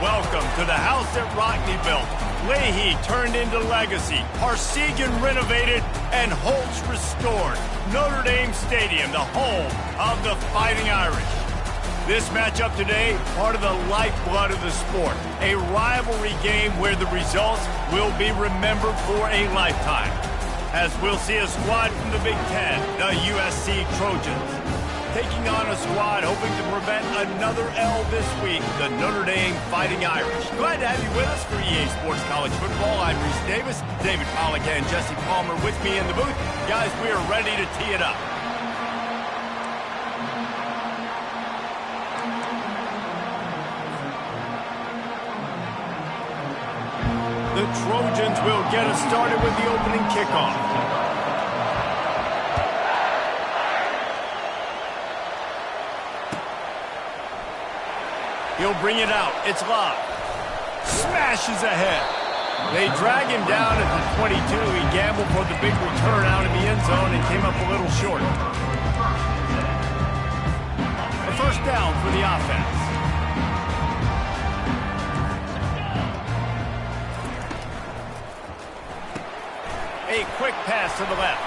Welcome to the house that Rockney built. Leahy turned into legacy. Parsegan renovated and Holtz restored. Notre Dame Stadium, the home of the Fighting Irish. This matchup today, part of the lifeblood of the sport. A rivalry game where the results will be remembered for a lifetime. As we'll see a squad from the Big Ten, the USC Trojans, taking on a squad hoping to prevent another L this week, the Notre Dame Fighting Irish. Glad to have you with us for EA Sports College Football. I'm Reese Davis, David Pollack and Jesse Palmer with me in the booth. Guys, we are ready to tee it up. The Trojans will get us started with the opening kickoff. He'll bring it out. It's Love. Smashes ahead. They drag him down at the 22. He gambled for the big return out of the end zone and came up a little short. A first down for the offense. A quick pass to the left.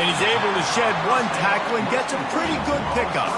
And he's able to shed one tackle and gets a pretty good pickup.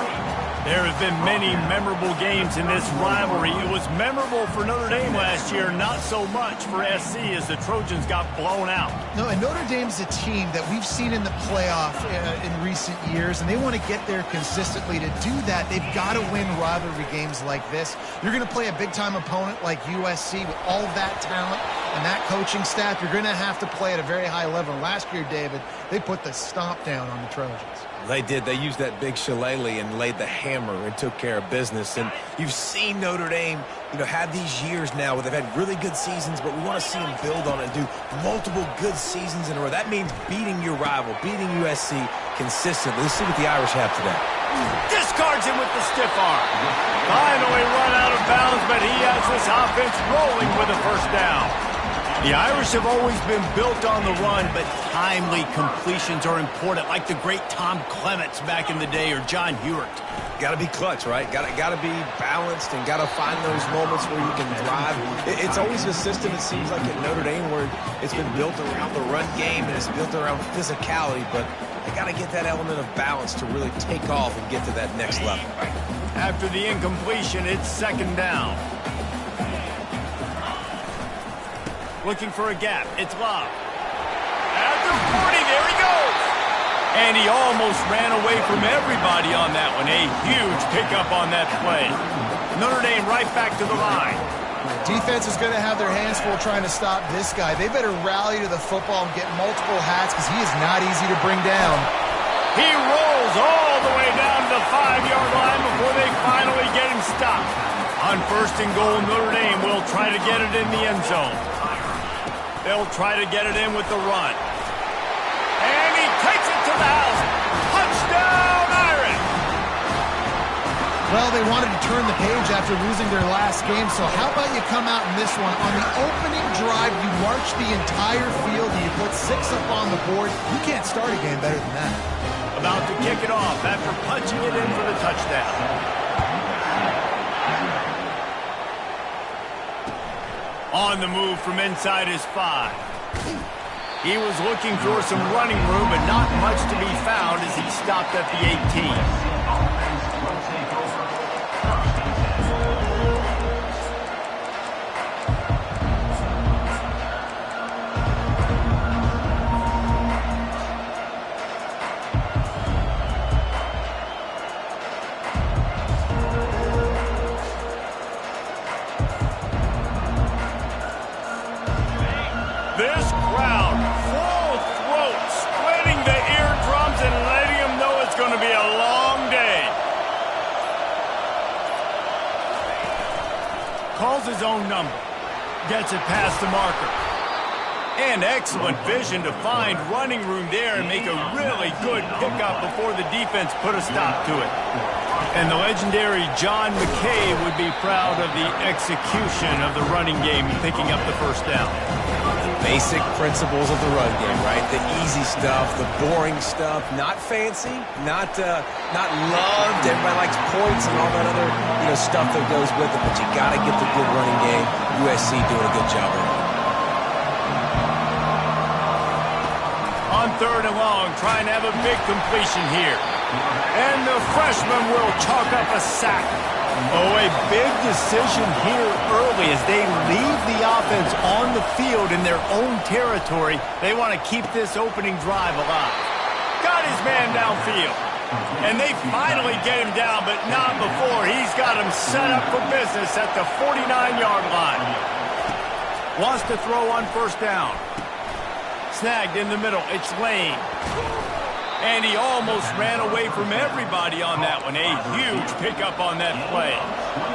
There have been many memorable games in this rivalry. It was memorable for Notre Dame last year, not so much for SC as the Trojans got blown out. No, and Notre Dame's a team that we've seen in the playoff in recent years, and they want to get there consistently. To do that, they've got to win rivalry games like this. You're going to play a big-time opponent like USC with all of that talent and that coaching staff. You're going to have to play at a very high level. Last year, David, they put the stomp down on the Trojans. They did. They used that big shillelagh and laid the hammer and took care of business. And you've seen Notre Dame, have these years now where they've had really good seasons, but we want to see them build on it and do multiple good seasons in a row. That means beating your rival, beating USC consistently. Let's see what the Irish have today. Discards him with the stiff arm. Finally run out of bounds, but he has this offense rolling with a first down. The Irish have always been built on the run, but timely completions are important, like the great Tom Clements back in the day or John Hewart. Got to be clutch, right? Got to be balanced and got to find those moments where you can drive. It's always a system, it seems like, at Notre Dame where it's been built around the run game and it's built around physicality, but they got to get that element of balance to really take off and get to that next level. After the incompletion, it's second down. Looking for a gap. It's Love. At the 40, there he goes. And he almost ran away from everybody on that one. A huge pickup on that play. Notre Dame right back to the line. Defense is going to have their hands full trying to stop this guy. They better rally to the football and get multiple hats because he is not easy to bring down. He rolls all the way down to the 5-yard line before they finally get him stopped. On first and goal, Notre Dame will try to get it in the end zone. They'll try to get it in with the run. And he takes it to the house. Touchdown, Irish! Well, they wanted to turn the page after losing their last game, so how about you come out in this one? On the opening drive, you march the entire field and you put 6 up on the board. You can't start a game better than that. About to kick it off after punching it in for the touchdown. On the move from inside his 5. He was looking for some running room, but not much to be found as he stopped at the 18. This crowd, full throat, splitting the eardrums and letting them know it's going to be a long day. Calls his own number. Gets it past the marker. And excellent vision to find running room there and make a really good pickup before the defense put a stop to it. And the legendary John McKay would be proud of the execution of the running game, picking up the first down. Basic principles of the run game, right? The easy stuff, the boring stuff, not fancy, not loved. Everybody likes points and all that other stuff that goes with it, but you got to get the good running game. USC doing a good job of it. On 3rd and long, trying to have a big completion here. And the freshman will chalk up a sack. Oh, a big decision here early as they leave the offense on the field in their own territory. They want to keep this opening drive alive. Got his man downfield. And they finally get him down, but not before. He's got him set up for business at the 49-yard line. Wants to throw on 1st down. Snagged in the middle. It's Lane. And he almost ran away from everybody on that one. A huge pickup on that play.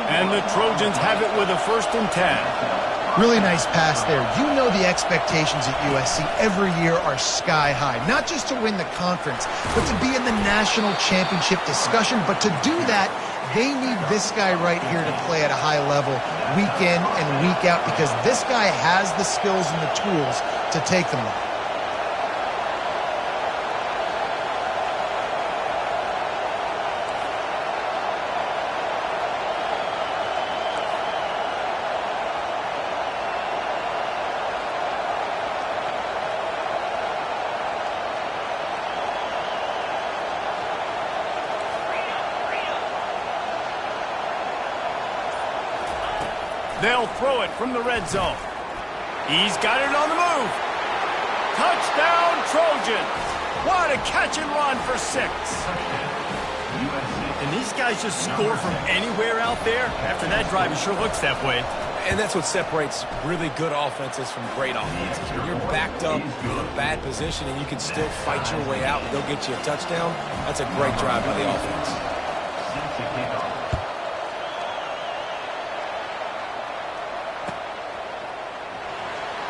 And the Trojans have it with a 1st and 10. Really nice pass there. You know the expectations at USC every year are sky high. Not just to win the conference, but to be in the national championship discussion. But to do that, they need this guy right here to play at a high level week in and week out, because this guy has the skills and the tools to take them there. They'll throw it from the red zone. He's got it on the move. Touchdown, Trojans. What a catch and run for 6. And these guys just score from anywhere out there. After that drive, it sure looks that way. And that's what separates really good offenses from great offenses. When you're backed up in a bad position and you can still fight your way out and go get you a touchdown, that's a great drive by the offense.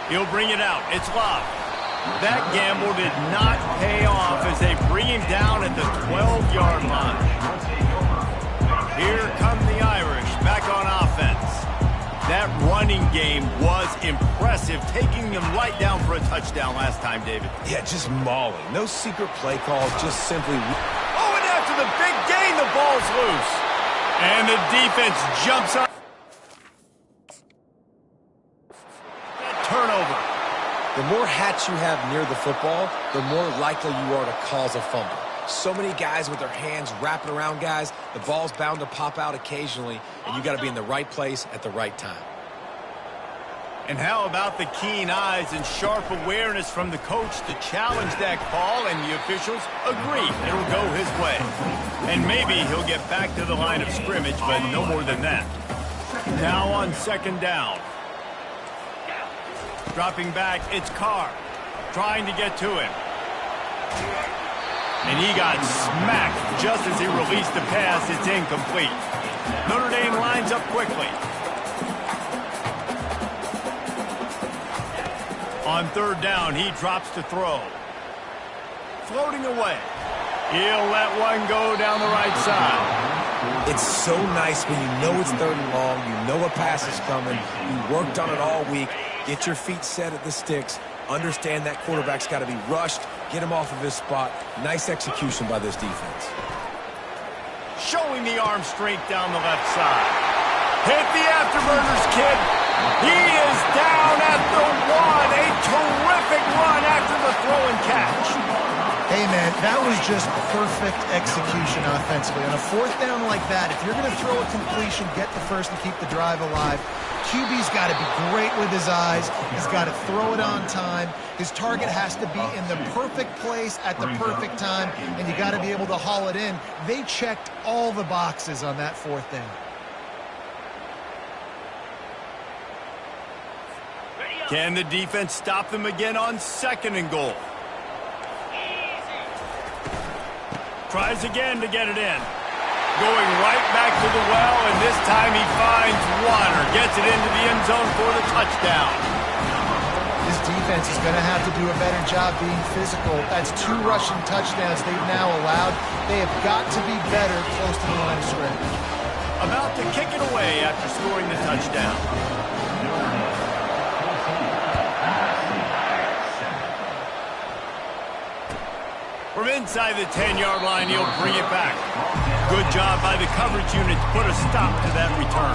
He'll bring it out. It's Love. That gamble did not pay off as they bring him down at the 12-yard line. Here come the Irish back on offense. That running game was impressive, taking them right down for a touchdown last time, David. Yeah, just mauling. No secret play calls, just simply... Oh, and after the big gain, the ball's loose. And the defense jumps up. Turnover. The more hats you have near the football, the more likely you are to cause a fumble. So many guys with their hands wrapping around guys, the ball's bound to pop out occasionally, and you got to be in the right place at the right time. And how about the keen eyes and sharp awareness from the coach to challenge that call, and the officials agree it'll go his way. And maybe he'll get back to the line of scrimmage, but no more than that. Now on 2nd down. Dropping back, it's Carr. Trying to get to him. And he got smacked just as he released the pass. It's incomplete. Notre Dame lines up quickly. On 3rd down, he drops to throw. Floating away. He'll let one go down the right side. It's so nice when you know it's 3rd and long, you know a pass is coming, you worked on it all week, get your feet set at the sticks, understand that quarterback's got to be rushed, get him off of his spot. Nice execution by this defense. Showing the arm strength down the left side. Hit the afterburners, kid. He is down at the 1. A terrific run after the throw and catch. Hey, man, that was just perfect execution offensively. On a 4th down like that, if you're going to throw a completion, get the first and keep the drive alive. QB's got to be great with his eyes. He's got to throw it on time. His target has to be in the perfect place at the perfect time, and you got to be able to haul it in. They checked all the boxes on that 4th down. Can the defense stop them again on 2nd and goal? Tries again to get it in. Going right back to the well, and this time he finds water. Gets it into the end zone for the touchdown. This defense is going to have to do a better job being physical. That's 2 rushing touchdowns they've now allowed. They have got to be better close to the line of scrimmage. About to kick it away after scoring the touchdown. From inside the 10-yard line, he'll bring it back. Good job by the coverage unit to put a stop to that return.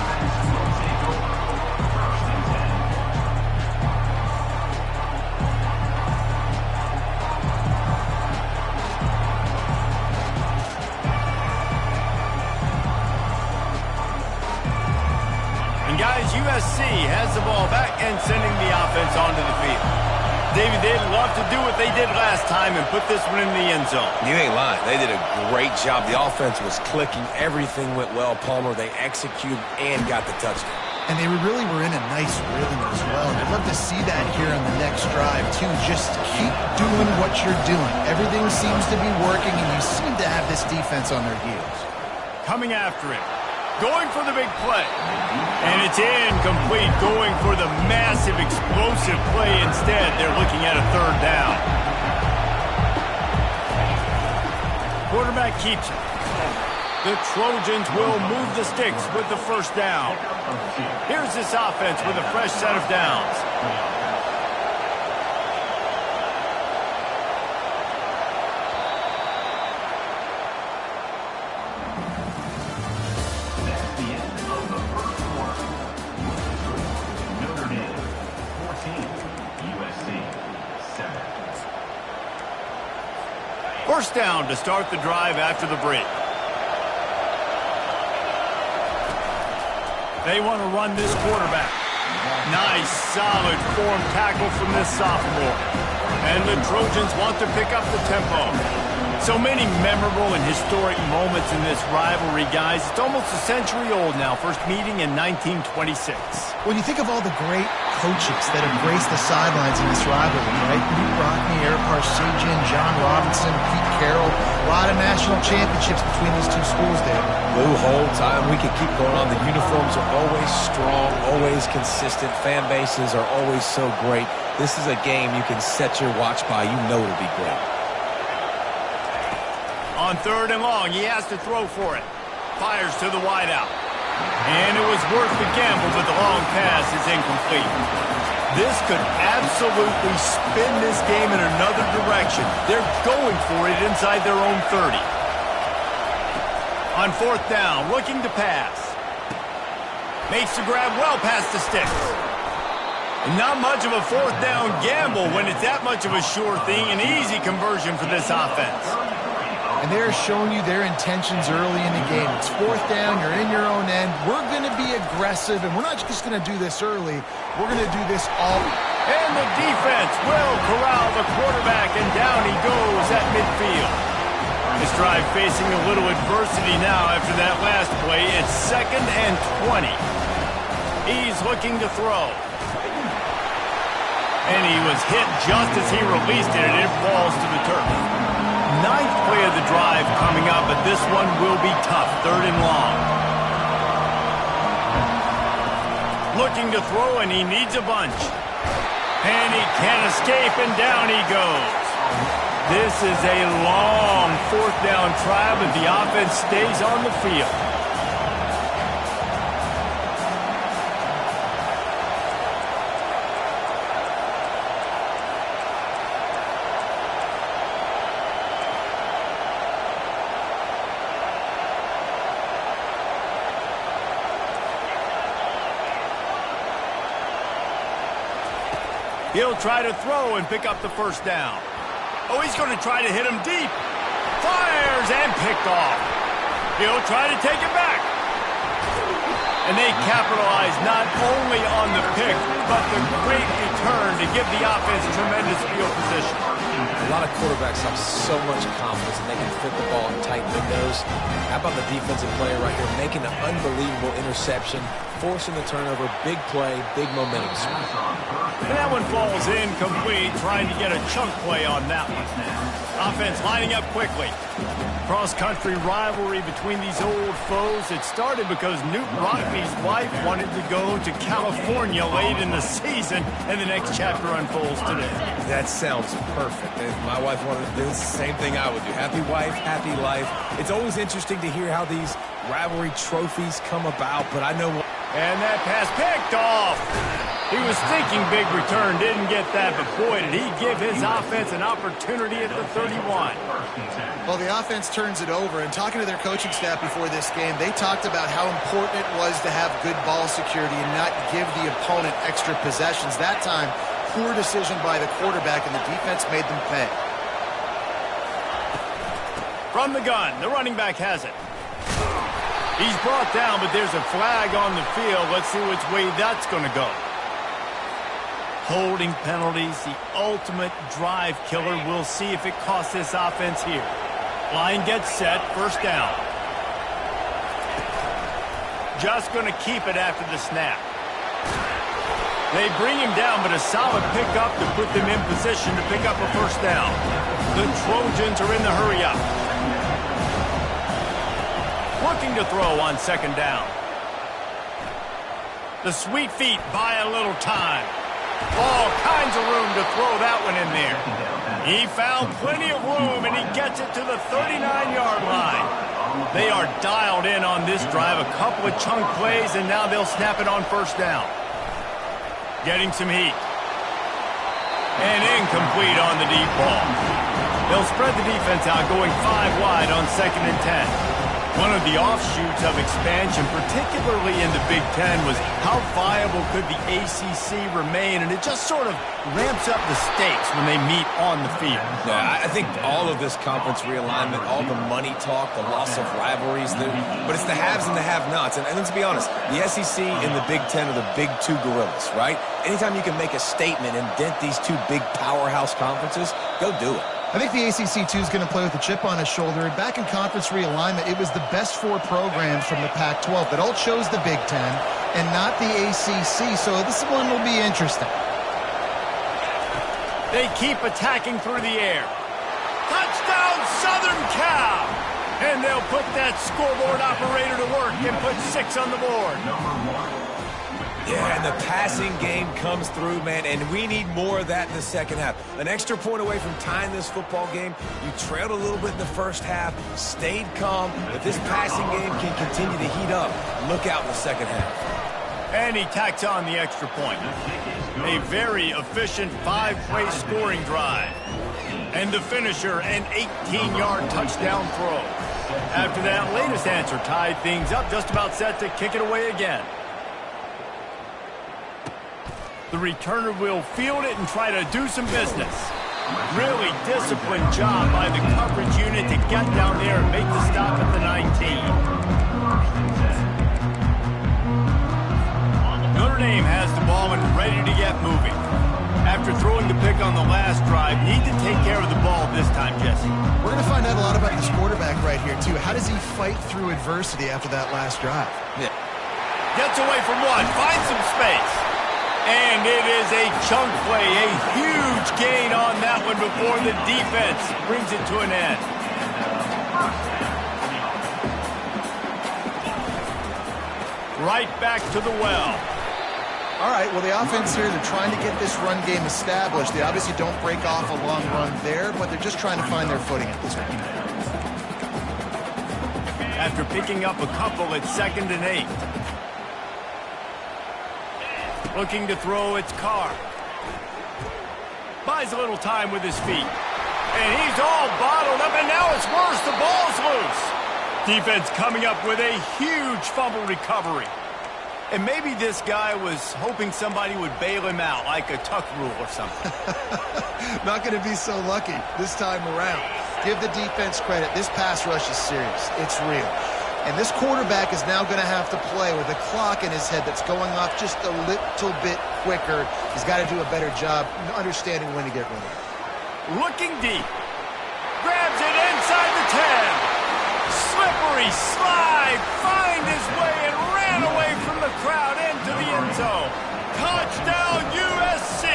Guys, USC has the ball back and sending the offense onto the field. David, they'd love to do what they did last time and put this one in the end zone. You ain't lying. They did a great job. The offense was clicking. Everything went well, Palmer. They executed and got the touchdown. And they really were in a nice rhythm as well. And I'd love to see that here on the next drive, too. Just keep doing what you're doing. Everything seems to be working, and you seem to have this defense on their heels. Coming after it. Going for the big play. And it's incomplete. Going for the massive, explosive play instead. They're looking at a third down. Quarterback keeps it. The Trojans will move the sticks with the first down. Here's this offense with a fresh set of downs. First down to start the drive after the break. They want to run this quarterback. Nice, solid form tackle from this sophomore. And the Trojans want to pick up the tempo. So many memorable and historic moments in this rivalry, guys. It's almost a century old now. First meeting in 1926. When you think of all the great coaches that have graced the sidelines in this rivalry, right? Newt Rockne, Eric Parseghian, John Robinson, Pete Carroll. A lot of national championships between these two schools, David. Lou Holtz, we could keep going on. The uniforms are always strong, always consistent. Fan bases are always so great. This is a game you can set your watch by. You know it'll be great. On third and long, he has to throw for it. Fires to the wideout. And it was worth the gamble, but the long pass is incomplete. This could absolutely spin this game in another direction. They're going for it inside their own 30. On fourth down, looking to pass. Makes the grab well past the sticks. And not much of a fourth down gamble when it's that much of a sure thing. An easy conversion for this offense. And they're showing you their intentions early in the game. It's fourth down, you're in your own end. We're going to be aggressive, and we're not just going to do this early. We're going to do this all. And the defense will corral the quarterback, and down he goes at midfield. This drive facing a little adversity now after that last play. It's 2nd and 20. He's looking to throw. And he was hit just as he released it, and it falls to the turf. 9th play of the drive coming up, but this one will be tough. 3rd and long. Looking to throw, and he needs a bunch. And he can't escape, and down he goes. This is a long 4th down try, but the offense stays on the field. He'll try to throw and pick up the first down. Oh, he's going to try to hit him deep. Fires and picked off. He'll try to take it back. And they capitalize not only on the pick, but the great return to give the offense tremendous field position. A lot of quarterbacks have so much confidence that they can fit the ball in tight windows. How about the defensive player right here making an unbelievable interception, forcing the turnover, big play, big momentum swing. And that one falls incomplete, trying to get a chunk play on that one. Offense lining up quickly. Cross-country rivalry between these old foes. It started because Newt Rockne's wife wanted to go to California late in the season, and the next chapter unfolds today. That sounds perfect. If my wife wanted to do the same thing I would do. Happy wife, happy life. It's always interesting to hear how these rivalry trophies come about, but I know what. And that pass picked off. He was thinking big return, didn't get that, but boy, did he give his offense an opportunity at the 31. Well, the offense turns it over, and talking to their coaching staff before this game, they talked about how important it was to have good ball security and not give the opponent extra possessions. That time, poor decision by the quarterback, and the defense made them pay. From the gun, the running back has it. He's brought down, but there's a flag on the field. Let's see which way that's going to go. Holding penalties, the ultimate drive killer. We'll see if it costs this offense here. Line gets set, first down. Just going to keep it after the snap. They bring him down, but a solid pickup to put them in position to pick up a first down. The Trojans are in the hurry up. Looking to throw on second down. The sweet feet buy a little time. All kinds of room to throw that one in there. He found plenty of room, and he gets it to the 39-yard line. They are dialed in on this drive. A couple of chunk plays, and now they'll snap it on first down. Getting some heat. And incomplete on the deep ball. They'll spread the defense out, going 5 wide on 2nd and 10. One of the offshoots of expansion, particularly in the Big Ten, was how viable could the ACC remain, and it just sort of ramps up the stakes when they meet on the field. Yeah, I think all of this conference realignment, all the money talk, the loss of rivalries, but it's the haves and the have-nots. And let's be honest, the SEC and the Big Ten are the big two gorillas, right? Anytime you can make a statement and dent these two big powerhouse conferences, go do it. I think the ACC, too, is going to play with a chip on his shoulder. And back in conference realignment, it was the best 4 programs from the Pac-12 that all chose the Big Ten and not the ACC. So this one will be interesting. They keep attacking through the air. Touchdown, Southern Cal! And they'll put that scoreboard operator to work and put 6 on the board. Yeah, and the passing game comes through, man, and we need more of that in the second half. An extra point away from tying this football game. You trailed a little bit in the first half, stayed calm. If this passing game can continue to heat up, look out in the second half. And he tacks on the extra point. A very efficient 5-play scoring drive. And the finisher, an 18-yard touchdown throw. After that latest answer tied things up, just about set to kick it away again. The returner will field it and try to do some business. Really disciplined job by the coverage unit to get down there and make the stop at the 19. Notre Dame has the ball and ready to get moving. After throwing the pick on the last drive, need to take care of the ball this time, Jesse. We're going to find out a lot about this quarterback right here, too. How does he fight through adversity after that last drive? Yeah. Gets away from one, finds some space. And it is a chunk play, a huge gain on that one before the defense brings it to an end. Right back to the well. All right, well, the offense here, they're trying to get this run game established. They obviously don't break off a long run there, but they're just trying to find their footing at this point. After picking up a couple at 2nd and 8. Looking to throw, it's Carr. Buys a little time with his feet. And he's all bottled up, and now it's worse. The ball's loose. Defense coming up with a huge fumble recovery. And maybe this guy was hoping somebody would bail him out, like a tuck rule or something. Not going to be so lucky this time around. Give the defense credit. This pass rush is serious. It's real. And this quarterback is now going to have to play with a clock in his head that's going off just a little bit quicker. He's got to do a better job understanding when to get rid of it. Looking deep. Grabs it inside the 10. Slippery slide. Find his way and ran away from the crowd into the end zone. Touchdown, USC.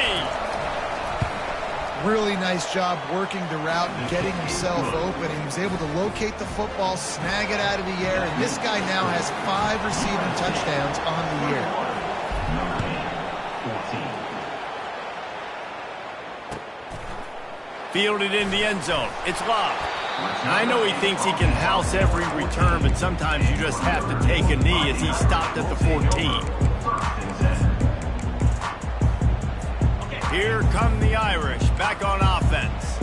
Really nice job working the route and getting himself open. And he was able to locate the football, snag it out of the air, and this guy now has 5 receiving touchdowns on the year. Fielded in the end zone. It's Love. I know he thinks he can house every return, but sometimes you just have to take a knee as he stopped at the 14. Here come the Irish back on offense.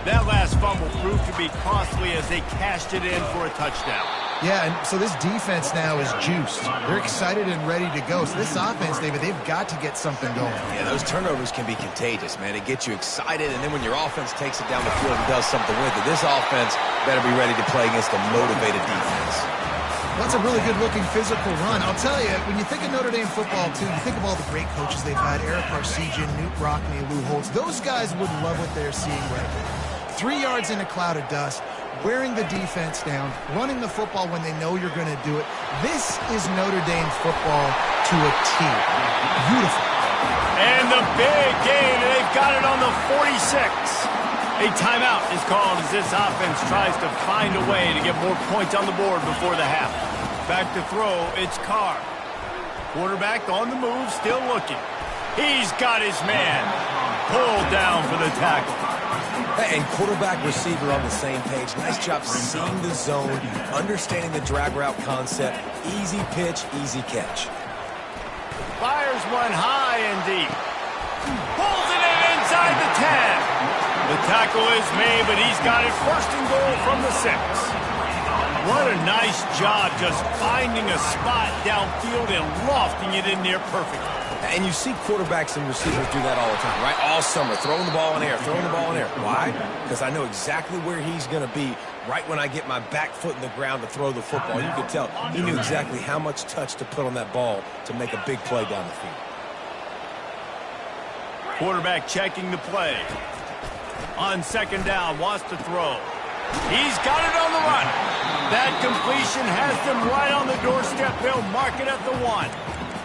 That last fumble proved to be costly as they cashed it in for a touchdown. Yeah, and so this defense now is juiced. They're excited and ready to go. So this offense, David, they've got to get something going. Yeah, those turnovers can be contagious, man. It gets you excited, and then when your offense takes it down the field and does something with it, this offense better be ready to play against a motivated defense. Well, that's a really good-looking physical run. I'll tell you, when you think of Notre Dame football, too, you think of all the great coaches they've had, Eric Arsegian, Newt Rockne, Lou Holtz. Those guys would love what they're seeing right now. 3 yards in a cloud of dust, wearing the defense down, running the football when they know you're going to do it. This is Notre Dame football to a T. Beautiful. And the big gain, and they've got it on the 46. A timeout is called as this offense tries to find a way to get more points on the board before the half. Back to throw, it's Carr. Quarterback on the move, still looking. He's got his man. Pulled down for the tackle. And quarterback receiver on the same page. Nice job seeing the zone, understanding the drag route concept. Easy pitch, easy catch. Fires one high and deep. Pulls it in inside the 10. The tackle is made, but he's got it first and goal from the 6. What a nice job just finding a spot downfield and lofting it in there perfectly. And you see quarterbacks and receivers do that all the time, right? All summer, throwing the ball in the air, throwing the ball in the air. Why? Because I know exactly where he's going to be right when I get my back foot in the ground to throw the football. You could tell he knew exactly how much touch to put on that ball to make a big play down the field. Quarterback checking the play. On second down, wants to throw. He's got it on the run. That completion has them right on the doorstep. They'll mark it at the 1.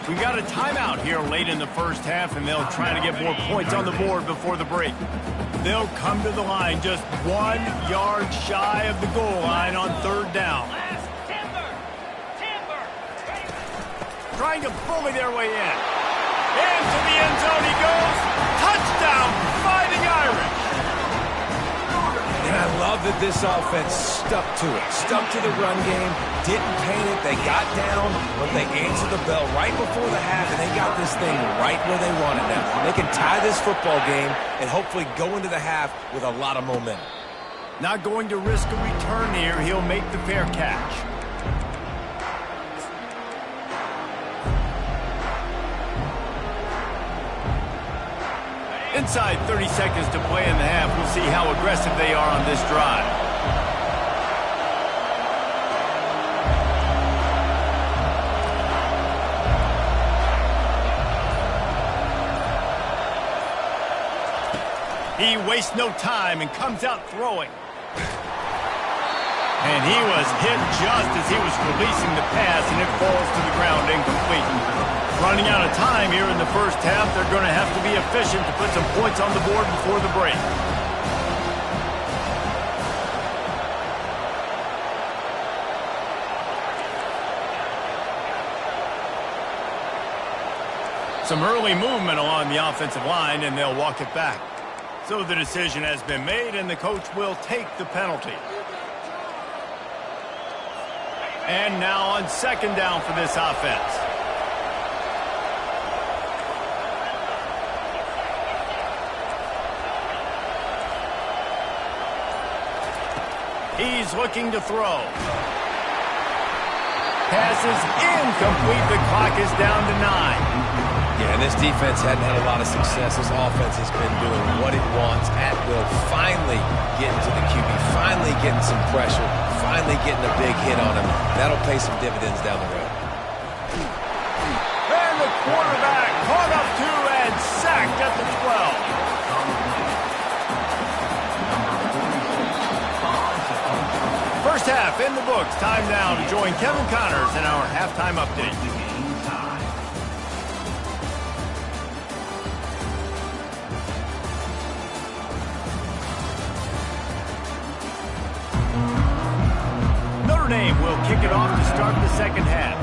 We got a timeout here late in the first half, and they'll try to get more points on the board before the break. They'll come to the line just 1 yard shy of the goal line on third down. Trying to bully their way in. Into the end zone he goes. Touchdown, Fighting Irish. And I love that this offense stuck to it. Stuck to the run game, didn't paint it. They got down, but they answered the bell right before the half, and they got this thing right where they want it now. They can tie this football game and hopefully go into the half with a lot of momentum. Not going to risk a return here. He'll make the fair catch. Inside 30 seconds to play in the half. We'll see how aggressive they are on this drive. He wastes no time and comes out throwing. And he was hit just as he was releasing the pass, and it falls to the ground incomplete. Running out of time here in the first half. They're going to have to be efficient to put some points on the board before the break. Some early movement along the offensive line, and they'll walk it back. So the decision has been made, and the coach will take the penalty. And now on second down for this offense. He's looking to throw. Pass is incomplete. The clock is down to 9. Yeah, and this defense hadn't had a lot of success. This offense has been doing what it wants at will. Finally getting to the QB. Finally getting some pressure. Finally getting a big hit on him. That'll pay some dividends down the road. And the quarterback caught up to and sacked at the 12. First half in the books. Time now to join Kevin Connors in our halftime update. Notre Dame will kick it off to start the second half.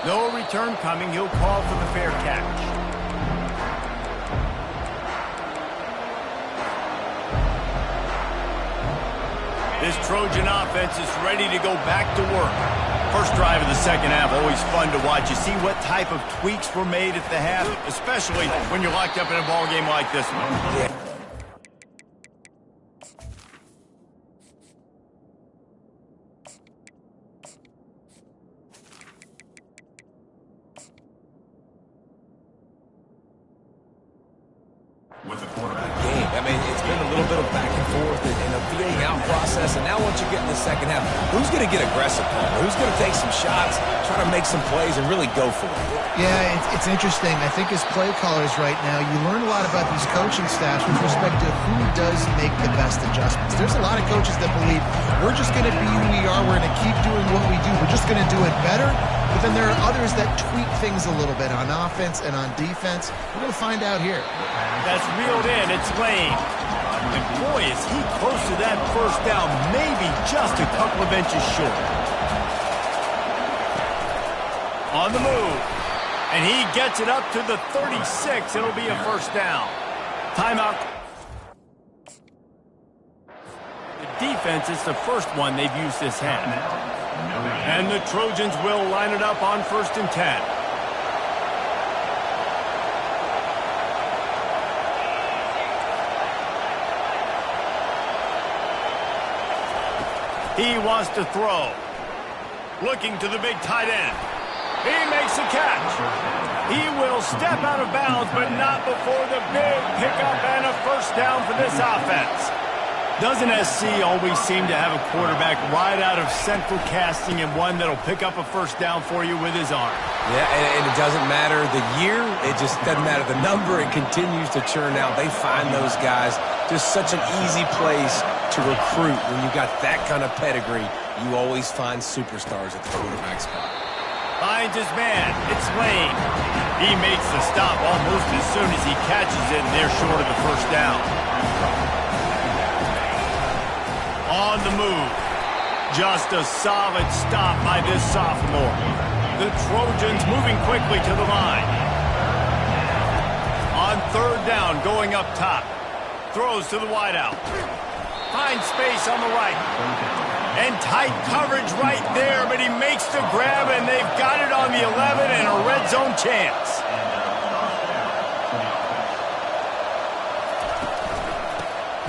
No return coming. He'll call for the fair catch. This Trojan offense is ready to go back to work. First drive of the second half, always fun to watch. You see what type of tweaks were made at the half, especially when you're locked up in a ball game like this one. Yeah. With the quarterback Game. I mean, it's been a little bit of back and forth and a feeling out process, and now once you get in the second half, who's going to get aggressive, Paul? Who's going to take some shots, try to make some plays, and really go for it? Yeah, it's interesting. I think as play callers right now, you learn a lot about these coaching staffs with respect to who does make the best adjustments. There's a lot of coaches that believe we're just going to be who we are. We're going to keep doing what we do. We're just going to do it better. But then there are others that tweak things a little bit on offense and on defense. We're going to find out here. That's reeled in. It's Lane. And boy, is he close to that first down. Maybe just a couple of inches short. On the move. And he gets it up to the 36. It'll be a first down. Timeout. The defense is the first one they've used this half. And the Trojans will line it up on 1st and 10. He wants to throw. Looking to the big tight end. He makes a catch. He will step out of bounds, but not before the big pickup and a first down for this offense. Doesn't SC always seem to have a quarterback right out of central casting and one that'll pick up a first down for you with his arm? Yeah, and it doesn't matter the year. It just doesn't matter the number. It continues to churn out. They find those guys just such an easy place to recruit. When you got that kind of pedigree, you always find superstars at the quarterback spot. Finds his man. It's Lane. He makes the stop almost as soon as he catches it, and they're short of the first down. On the move. Just a solid stop by this sophomore. The Trojans moving quickly to the line. On 3rd down, going up top. Throws to the wideout. Finds space on the right. And tight coverage right there, but he makes the grab, and they've got it on the 11 and a red zone chance.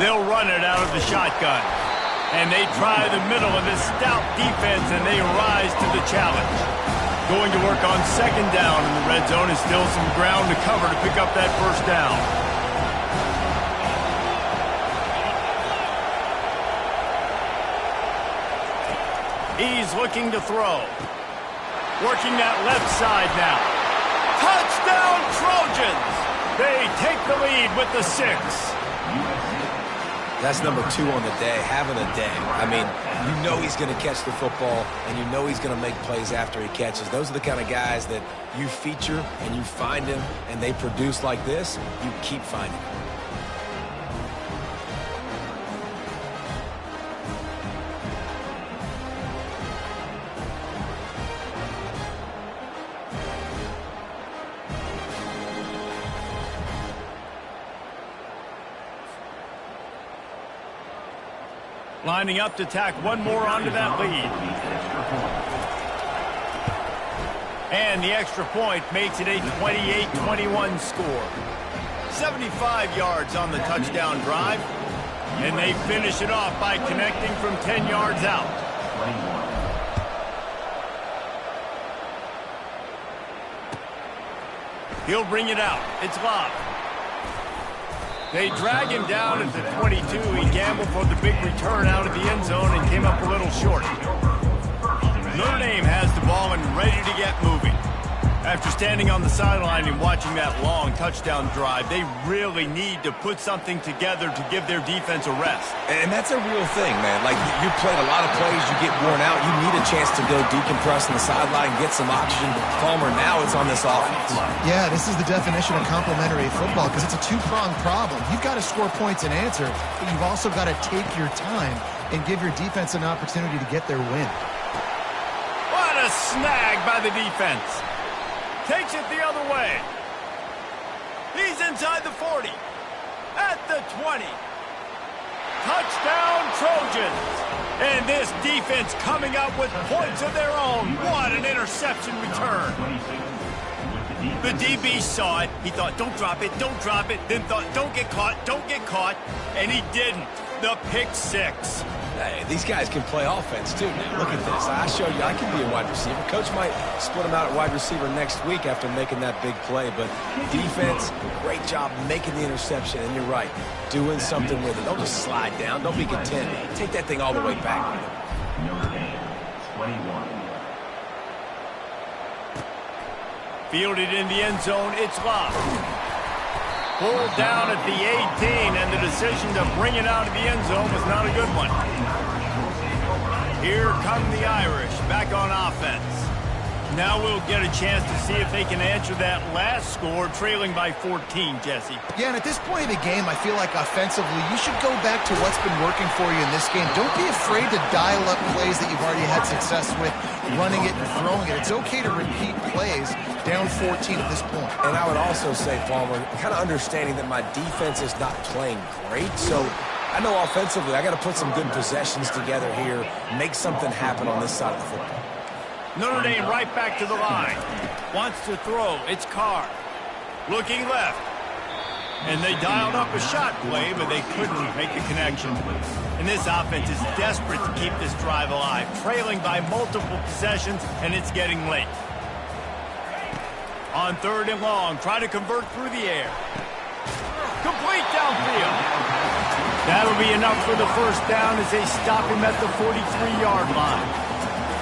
They'll run it out of the shotgun. And they try the middle of this stout defense, and they rise to the challenge. Going to work on 2nd down, and the red zone is still some ground to cover to pick up that first down. He's looking to throw. Working that left side now. Touchdown, Trojans! They take the lead with the 6. That's number 2 on the day, having a day. I mean, you know he's going to catch the football, and you know he's going to make plays after he catches. Those are the kind of guys that you feature, and you find them, and they produce like this, you keep finding them. Lining up to tack one more onto that lead. And the extra point makes it a 28-21 score. 75 yards on the touchdown drive. And they finish it off by connecting from 10 yards out. He'll bring it out. It's Love. They drag him down at the 22. He gambled for the big return out of the end zone and came up a little short. Notre Dame has the ball and ready to get moving. After standing on the sideline and watching that long touchdown drive, they really need to put something together to give their defense a rest. And that's a real thing, man. Like, you played a lot of plays, you get worn out, you need a chance to go decompress on the sideline, get some oxygen. Palmer, now it's on this offense. Yeah, this is the definition of complementary football because it's a two-pronged problem. You've got to score points and answer, but you've also got to take your time and give your defense an opportunity to get their win. What a snag by the defense. Takes it the other way. He's inside the 40. At the 20. Touchdown, Trojans. And this defense coming up with points of their own. What an interception return. The DB saw it. He thought, don't drop it, don't drop it. Then thought, don't get caught. And he didn't. The pick six. Hey, these guys can play offense, too. Now, look at this. I showed you I can be a wide receiver. Coach might split him out at wide receiver next week after making that big play. But defense, great job making the interception. And you're right, doing something with it. Don't just slide down. Don't be content. Take that thing all the way back. Notre Dame, 21. Fielded in the end zone. It's Love. Pulled down at the 18, and the decision to bring it out of the end zone was not a good one. Here come the Irish, back on offense. Now we'll get a chance to see if they can answer that last score, trailing by 14, Jesse. Yeah, and at this point of the game, I feel like offensively, you should go back to what's been working for you in this game. Don't be afraid to dial up plays that you've already had success with, running it and throwing it. It's okay to repeat plays down 14 at this point. And I would also say, Palmer, kind of understanding that my defense is not playing great, so I know offensively I got to put some good possessions together here, make something happen on this side of the football. Notre Dame right back to the line. Wants to throw. It's Carr. Looking left. And they dialed up a shot play, but they couldn't make the connection. And this offense is desperate to keep this drive alive, trailing by multiple possessions, and it's getting late. On 3rd and long, try to convert through the air. Complete downfield. That'll be enough for the first down as they stop him at the 43-yard line.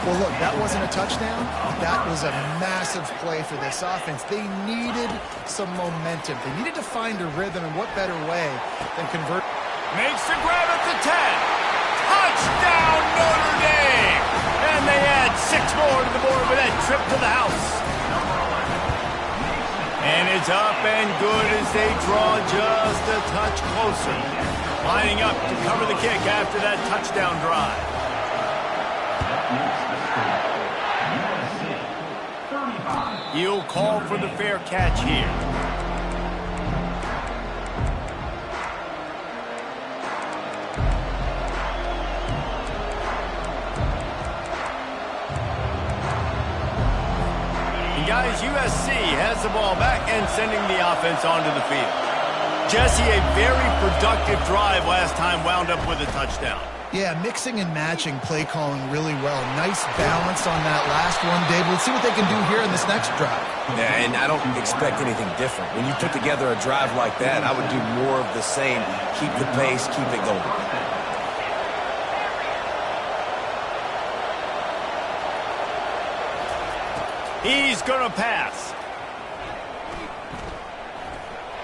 Well, look, that wasn't a touchdown. That was a massive play for this offense. They needed some momentum. They needed to find a rhythm, and what better way than convert. Makes the grab at the 10. Touchdown, Notre Dame! And they add 6 more to the board with that trip to the house. And it's up and good as they draw just a touch closer. Lining up to cover the kick after that touchdown drive. He'll call for the fair catch here. And guys, USC has the ball back and sending the offense onto the field. Jesse, a very productive drive last time wound up with a touchdown. Yeah, mixing and matching play calling really well. Nice balance on that last one, Dave. Let's see what they can do here in this next drive. Yeah, and I don't expect anything different. When you put together a drive like that, I would do more of the same. Keep the pace, keep it going. He's going to pass.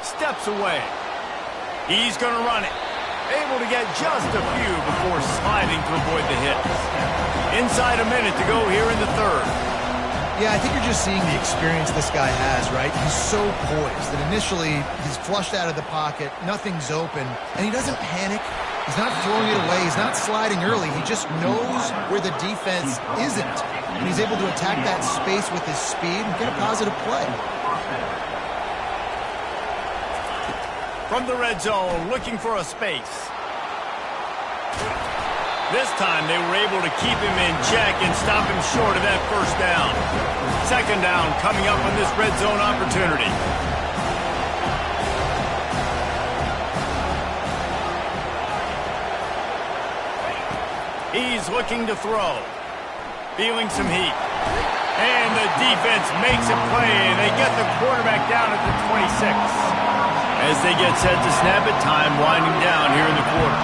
Steps away. He's going to run it. Able to get just a few before sliding to avoid the hits. Inside a minute to go here in the 3rd. Yeah, I think you're just seeing the experience this guy has, right? He's so poised that initially he's flushed out of the pocket, nothing's open, and he doesn't panic. He's not throwing it away. He's not sliding early. He just knows where the defense isn't, and he's able to attack that space with his speed and get a positive play. From the red zone, looking for a space. This time they were able to keep him in check and stop him short of that first down. 2nd down coming up on this red zone opportunity. He's looking to throw. Feeling some heat. And the defense makes a play, and they get the quarterback down at the 26. As they get set to snap it, time winding down here in the quarter.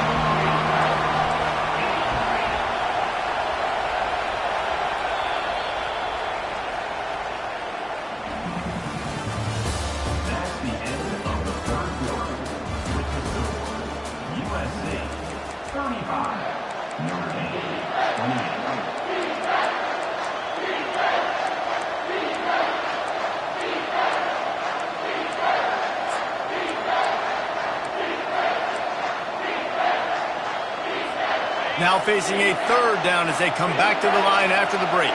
That's the end of the 3rd quarter. With the score, USC 35, Notre Dame 28. Now facing a 3rd down as they come back to the line after the break.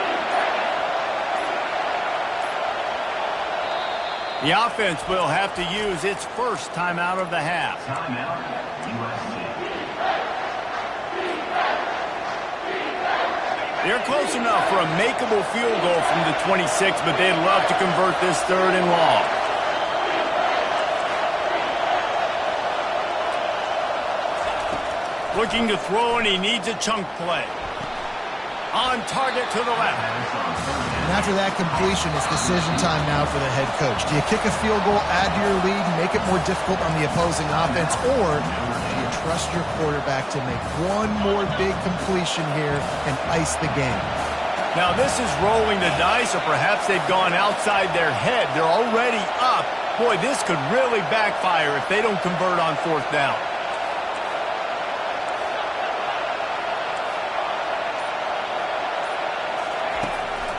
The offense will have to use its first timeout of the half. Timeout, USC. They're close enough for a makeable field goal from the 26, but they'd love to convert this 3rd and long. Looking to throw, and he needs a chunk play. On target to the left. And after that completion, it's decision time now for the head coach. Do you kick a field goal, add to your lead, make it more difficult on the opposing offense, or do you trust your quarterback to make one more big completion here and ice the game? Now this is rolling the dice, or perhaps they've gone outside their head. They're already up. Boy, this could really backfire if they don't convert on 4th down.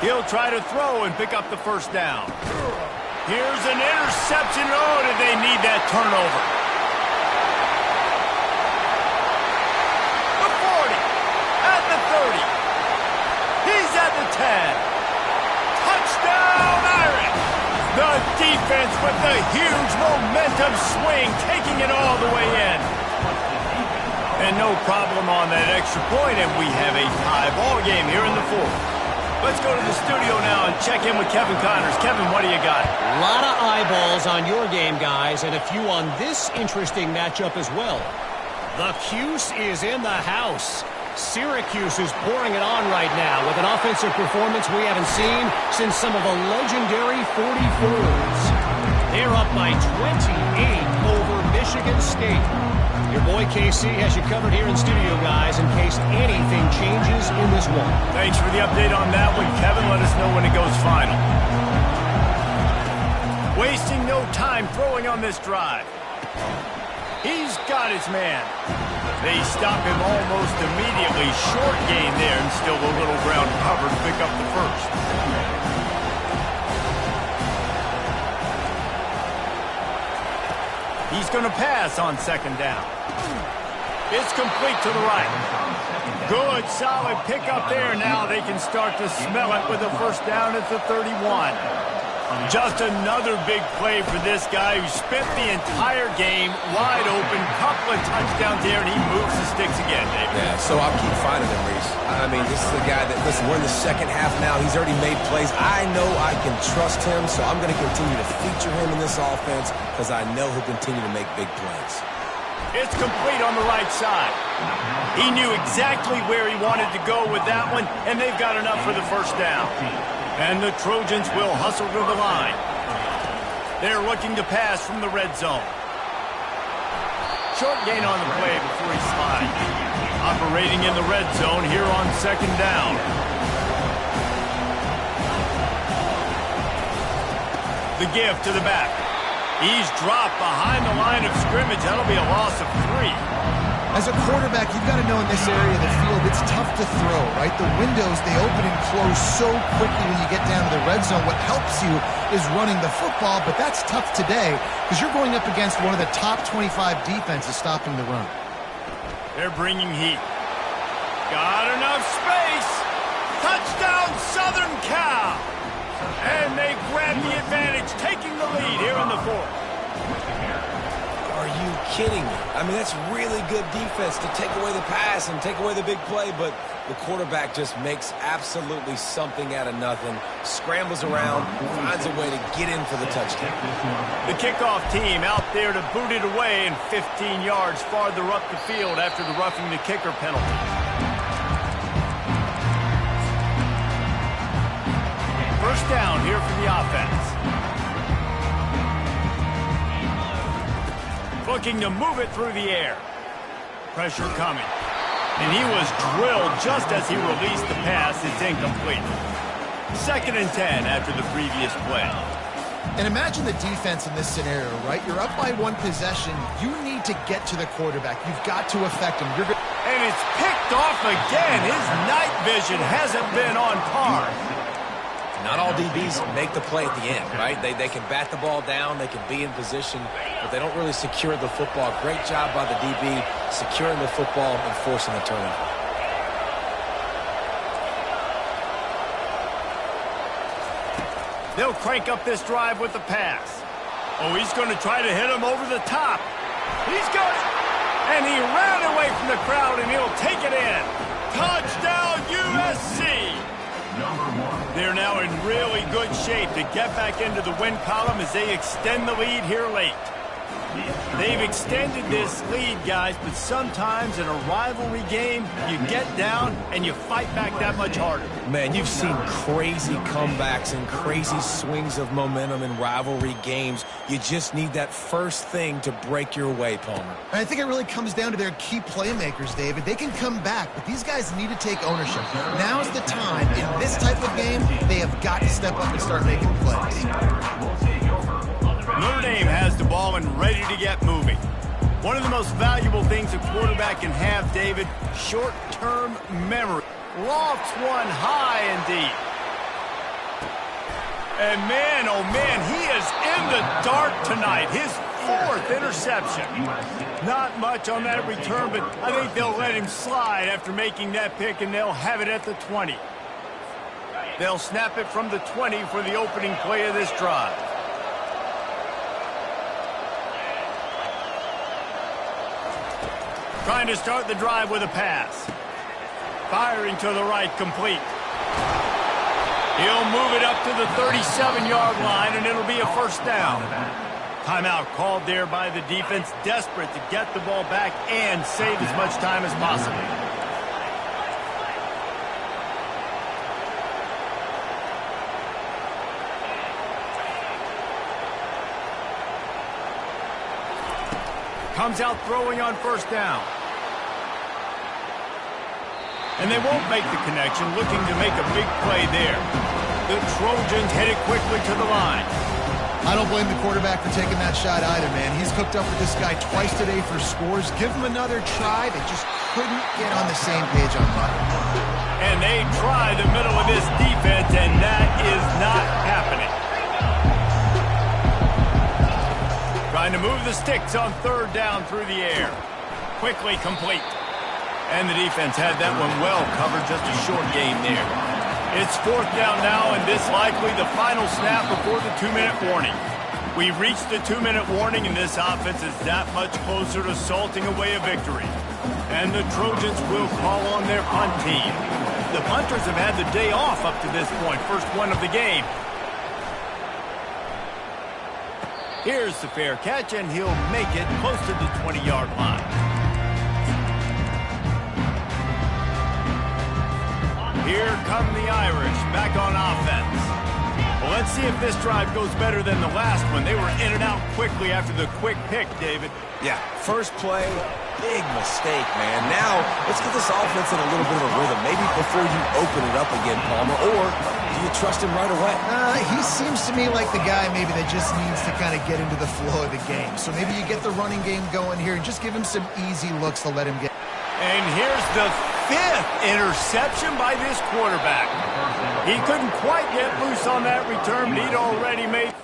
He'll try to throw and pick up the 1st down. Here's an interception. Oh, did they need that turnover? The 40, at the 30. He's at the 10. Touchdown, Irish! The defense with the huge momentum swing, taking it all the way in. And no problem on that extra point, and we have a tie ball game here in the 4th. Let's go to the studio now and check in with Kevin Connors. Kevin, what do you got? A lot of eyeballs on your game, guys, and a few on this interesting matchup as well. The Cuse is in the house. Syracuse is pouring it on right now with an offensive performance we haven't seen since some of the legendary 44s. They're up by 28 over Michigan State. Your boy KC has you covered here in studio, guys, in case anything changes in this one. Thanks for the update on that one, Kevin. Let us know when it goes final. Wasting no time throwing on this drive. He's got his man. They stop him almost immediately. Short gain there, and still a little ground covered to pick up the 1st. He's going to pass on 2nd down. It's complete to the right. Good, solid pickup there. Now they can start to smell it with a 1st down at the 31. Just another big play for this guy who spent the entire game wide open. Couple of touchdowns here, and he moves the sticks again, David. Yeah, so I'll keep finding him, Reese. I mean, this is a guy that, listen, we're in the 2nd half now. He's already made plays. I know I can trust him, so I'm going to continue to feature him in this offense because I know he'll continue to make big plays. It's complete on the right side. He knew exactly where he wanted to go with that one, and they've got enough for the 1st down. And the Trojans will hustle to the line. They're looking to pass from the red zone. Short gain on the play before he slides. Operating in the red zone here on 2nd down. The give to the back. He's dropped behind the line of scrimmage. That'll be a loss of 3. As a quarterback, you've got to know in this area of the field, it's tough to throw, right? The windows, they open and close so quickly when you get down to the red zone. What helps you is running the football, but that's tough today because you're going up against one of the top 25 defenses stopping the run. They're bringing heat. Got enough space. Touchdown, Southern Cal. And they grab the advantage, taking the lead here in the 4th. Are you kidding me? I mean, that's really good defense to take away the pass and take away the big play, but the quarterback just makes absolutely something out of nothing, scrambles around, finds a way to get in for the touchdown. The kickoff team out there to boot it away and 15 yards farther up the field after the roughing the kicker penalty. First down here for the offense. Looking to move it through the air. Pressure coming. And he was drilled just as he released the pass. It's incomplete. 2nd and 10 after the previous play. And imagine the defense in this scenario, right? You're up by 1 possession. You need to get to the quarterback. You've got to affect him. And it's picked off again. His night vision hasn't been on par. Not all DBs make the play at the end, right? They can bat the ball down, they can be in position, but they don't really secure the football. Great job by the DB securing the football and forcing the turnover. They'll crank up this drive with the pass. Oh, he's going to try to hit him over the top. He's got it. And he ran away from the crowd, and he'll take it in. Touchdown, USC! They're now in really good shape to get back into the win column as they extend the lead here late. They've extended this lead, guys, but sometimes in a rivalry game, you get down and you fight back that much harder. Man, you've seen crazy comebacks and crazy swings of momentum in rivalry games. You just need that first thing to break your way, Palmer. And I think it really comes down to their key playmakers, David. They can come back, but these guys need to take ownership. Now's the time. In this type of game, they have got to step up and start making plays. Notre Dame has the ball and ready to get moving. One of the most valuable things a quarterback can have, David, short-term memory. Lofts one high and deep. And man, oh man, he is in the dark tonight. His 4th interception. Not much on that return, but I think they'll let him slide after making that pick, and they'll have it at the 20. They'll snap it from the 20 for the opening play of this drive. Trying to start the drive with a pass. Firing to the right, complete. He'll move it up to the 37-yard line, and it'll be a first down. Timeout called there by the defense, desperate to get the ball back and save as much time as possible. Comes out throwing on first down. And they won't make the connection, looking to make a big play there. The Trojans head it quickly to the line. I don't blame the quarterback for taking that shot either, man. He's cooked up with this guy twice today for scores. Give him another try. They just couldn't get on the same page on Madden. And they try the middle of this defense, and that is not happening. Trying to move the sticks on third down through the air. Quickly complete. And the defense had that one well covered, just a short gain there. It's fourth down now, and this likely the final snap before the 2-minute warning. We've reached the 2-minute warning, and this offense is that much closer to salting away a victory. And the Trojans will call on their punt team. The punters have had the day off up to this point, first one of the game. Here's the fair catch, and he'll make it close to the 20-yard line. Here come the Irish, back on offense. Well, let's see if this drive goes better than the last one. They were in and out quickly after the quick pick, David. Yeah, first play, big mistake, man. Now, let's get this offense in a little bit of a rhythm. Maybe before you open it up again, Palmer, or do you trust him right away? He seems to me like the guy maybe that just needs to kind of get into the flow of the game. So maybe you get the running game going here and just give him some easy looks to let him get. And here's the 5th interception by this quarterback. He couldn't quite get loose on that return, but he'd already made